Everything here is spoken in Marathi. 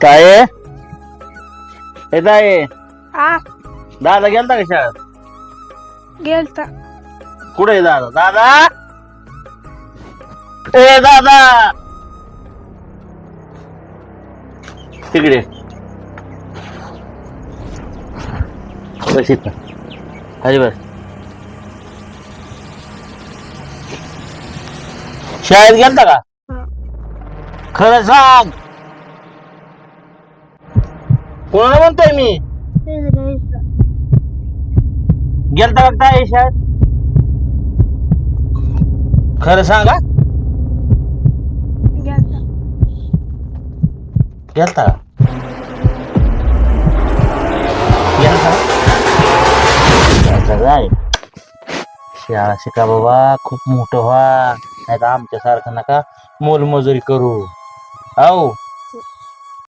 ताये हे ताये हा दादा गेलता का शाळेत? गेलता. कुठे आहे दादा? दादा ए दादा तिकडे बस इथं खाली बस. शाळेत गेलता का? हा. खरं सांग, कोणाला म्हणतोय मी? गेलता का काय शाळेत? खरं सांगा. गेलता. गेलता का? गेलता गेलता काय? शाळा शिका बाबा, खूप मोठं व्हा, नाही तर आमच्या सारखं नका मोलमजुरी करू. हो